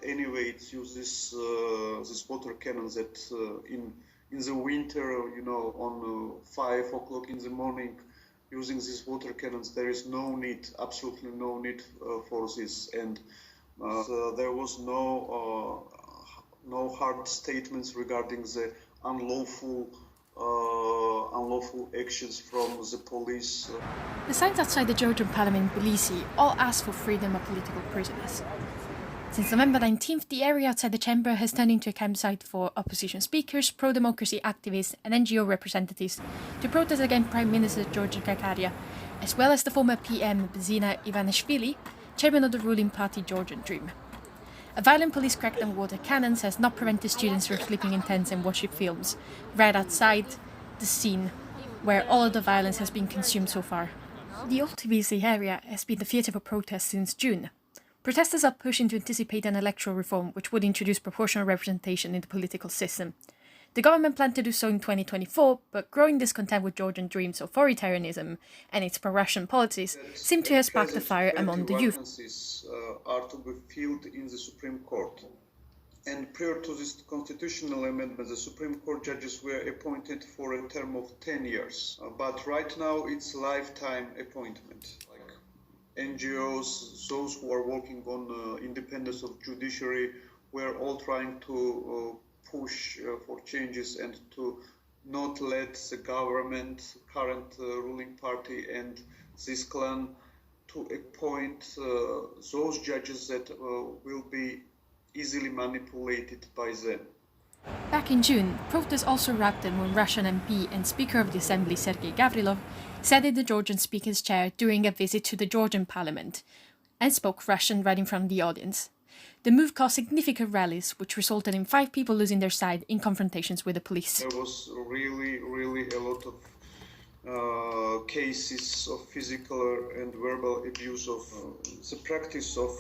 anyway it uses this water cannons that in the winter, you know, on 5 o'clock in the morning, using these water cannons, there is no need, absolutely no need for this, and so there was no hard statements regarding the unlawful actions from the police. The signs outside the Georgian parliament in Tbilisi all ask for freedom of political prisoners. Since November 19th, the area outside the chamber has turned into a campsite for opposition speakers, pro-democracy activists and NGO representatives to protest against Prime Minister Georgian Kakaria, as well as the former PM Bezina Ivanishvili, chairman of the ruling party Georgian Dream. A violent police crackdown with water cannons has not prevented students from sleeping in tents and watching films, right outside the scene where all of the violence has been consumed so far. The old Tbilisi area has been the theatre for protests since June. Protesters are pushing to anticipate an electoral reform which would introduce proportional representation in the political system. The government planned to do so in 2024, but growing discontent with Georgian Dream's authoritarianism and its pro-Russian policies seem to have sparked a fire among the youth. Are to be filled in the Supreme Court. And prior to this constitutional amendment, the Supreme Court judges were appointed for a term of 10 years. But right now it's lifetime appointment. Like NGOs, those who are working on independence of judiciary, we're all trying to push for changes and to not let the government, current ruling party and this clan to appoint those judges that will be easily manipulated by them. Back in June, protests also erupted when Russian MP and Speaker of the Assembly Sergei Gavrilov sat in the Georgian Speaker's chair during a visit to the Georgian parliament and spoke Russian right in front of the audience. The move caused significant rallies, which resulted in 5 people losing their side in confrontations with the police. There was really a lot of cases of physical and verbal abuse of the practice of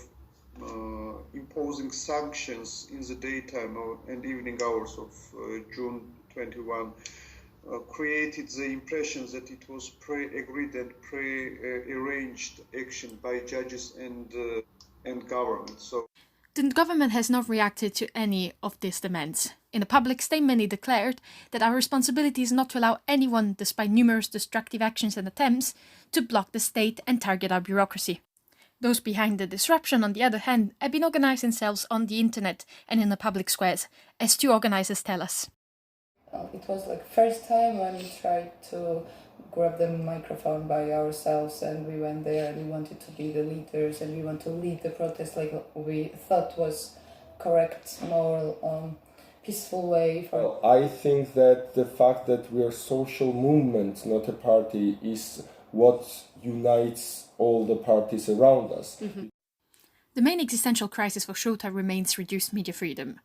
imposing sanctions in the daytime and evening hours of June 21 created the impression that it was pre-agreed and pre-arranged action by judges and government. So the government has not reacted to any of these demands. In a public statement, it declared that our responsibility is not to allow anyone, despite numerous destructive actions and attempts, to block the state and target our bureaucracy. Those behind the disruption, on the other hand, have been organizing themselves on the internet and in the public squares, as 2 organizers tell us. It was like first time when we tried to grab the microphone by ourselves, and we went there and we wanted to be the leaders and we want to lead the protest like we thought was correct, more peaceful way. Well, I think that the fact that we are social movement, not a party, is what unites all the parties around us. Mm-hmm. The main existential crisis for SHOTA remains reduced media freedom.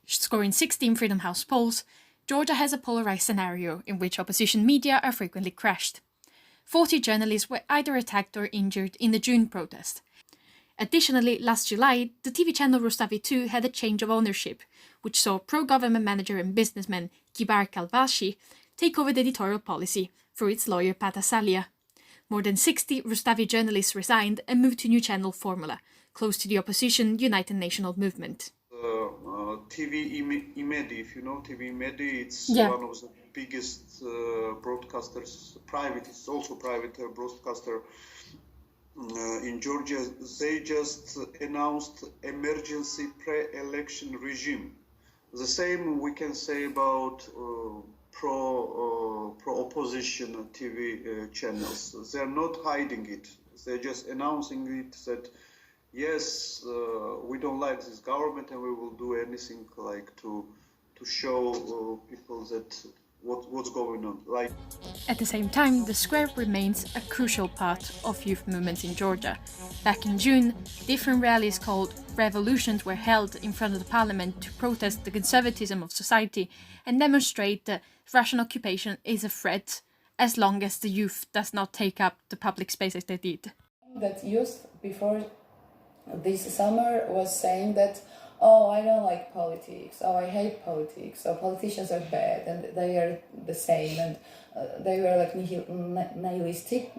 Scoring 16 Freedom House polls, Georgia has a polarized scenario in which opposition media are frequently crashed. 40 journalists were either attacked or injured in the June protest. Additionally, last July, the TV channel Rustavi 2 had a change of ownership, which saw pro-government manager and businessman Kibar Kalbashi take over the editorial policy through its lawyer Patasalia. More than 60 Rustavi journalists resigned and moved to new channel Formula, close to the opposition United National movement. TV Imedi, if you know TV Imedi, it's one of the biggest broadcasters, it's also private broadcaster in Georgia. They just announced emergency pre-election regime. The same we can say about pro-opposition TV channels. They're not hiding it. They're just announcing it that yes, we don't like this government and we will do anything like to show people that what's going on. Like at the same time, the square remains a crucial part of youth movements in Georgia. Back in June, different rallies called revolutions were held in front of the parliament to protest the conservatism of society and demonstrate that Russian occupation is a threat as long as the youth does not take up the public space as they did. That youth before this summer was saying that, oh, I don't like politics, oh, I hate politics, oh, politicians are bad and they are the same, and they were like nihilistic.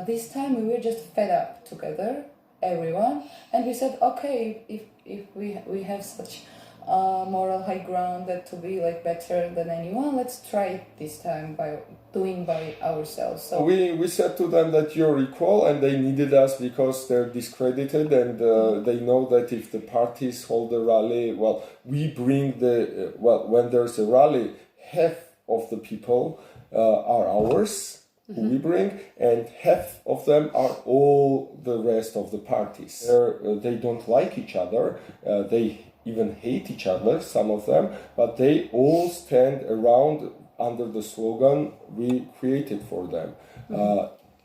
This time we were just fed up together, everyone, and we said, okay, if if we have such moral high ground that to be like better than anyone, let's try it this time by doing by ourselves. So we said to them that you're equal, and they needed us because they're discredited, and they know that if the parties hold a rally, well, we bring the when there's a rally, half of the people are ours. We bring, and half of them are all the rest of the parties. They don't like each other. They even hate each other, some of them, but they all stand around under the slogan we created for them,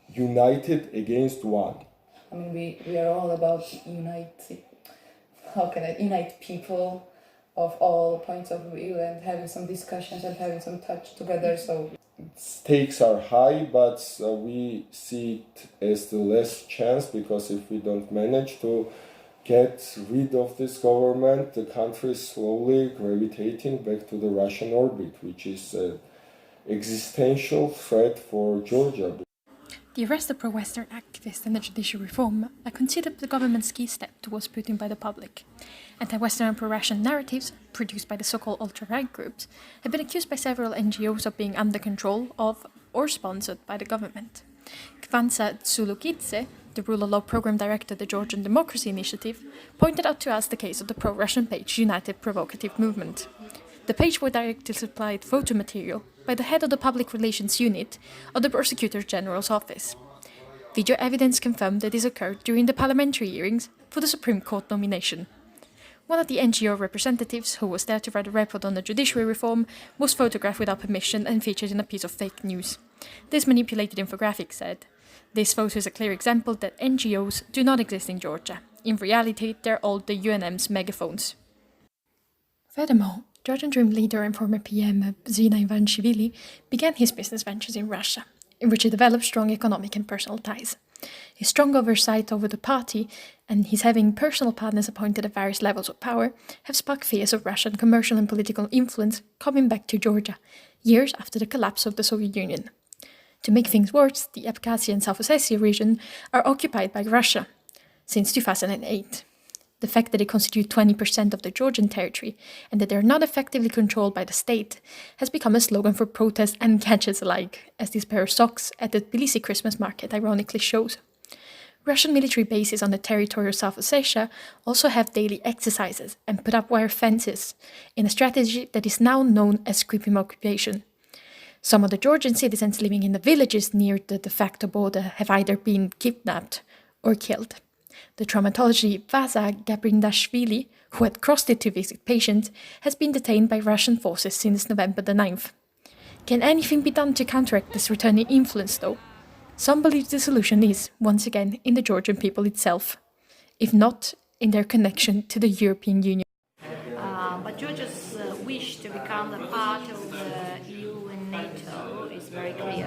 united against one. I mean, we are all about unite people of all points of view and having some discussions and having some touch together. So stakes are high, but we see it as the last chance, because if we don't manage to get rid of this government, the country is slowly gravitating back to the Russian orbit, which is an existential threat for Georgia. The arrest of pro-Western activists and the judicial reform are considered the government's key step towards Putin by the public. Anti-Western and pro-Russian narratives, produced by the so-called ultra-right groups, have been accused by several NGOs of being under control of or sponsored by the government. GVANTSA TSULUKIDZE, the rule of law program director of the Georgian Democracy Initiative, pointed out to us the case of the pro-Russian page United Provocative Movement. The page was directly supplied photo material by the head of the public relations unit of the Prosecutor General's office. Video evidence confirmed that this occurred during the parliamentary hearings for the Supreme Court nomination. One of the NGO representatives, who was there to write a report on the judiciary reform, was photographed without permission and featured in a piece of fake news. This manipulated infographic said, "This photo is a clear example that NGOs do not exist in Georgia. In reality, they're all the UNM's megaphones." Furthermore, Georgian Dream leader and former PM Ivanishvili began his business ventures in Russia, in which he developed strong economic and personal ties. His strong oversight over the party and his having personal partners appointed at various levels of power have sparked fears of Russian commercial and political influence coming back to Georgia, years after the collapse of the Soviet Union. To make things worse, the Abkhazia and South Ossetia region are occupied by Russia since 2008. The fact that they constitute 20% of the Georgian territory and that they are not effectively controlled by the state has become a slogan for protests and gadgets alike, as this pair of socks at the Tbilisi Christmas market ironically shows. Russian military bases on the territory of South Ossetia also have daily exercises and put up wire fences in a strategy that is now known as creeping occupation. Some of the Georgian citizens living in the villages near the de facto border have either been kidnapped or killed. The traumatologist Vaza Gabrindashvili, who had crossed it to visit patients, has been detained by Russian forces since November the 9th. Can anything be done to counteract this returning influence, though? Some believe the solution is, once again, in the Georgian people itself, if not in their connection to the European Union. But Georgia's wish to become a part of the EU and NATO is very clear.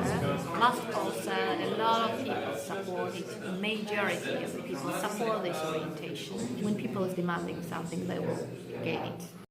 Last polls, a lot of people support it. The majority of the people support this orientation. When people is demanding something, they will get it.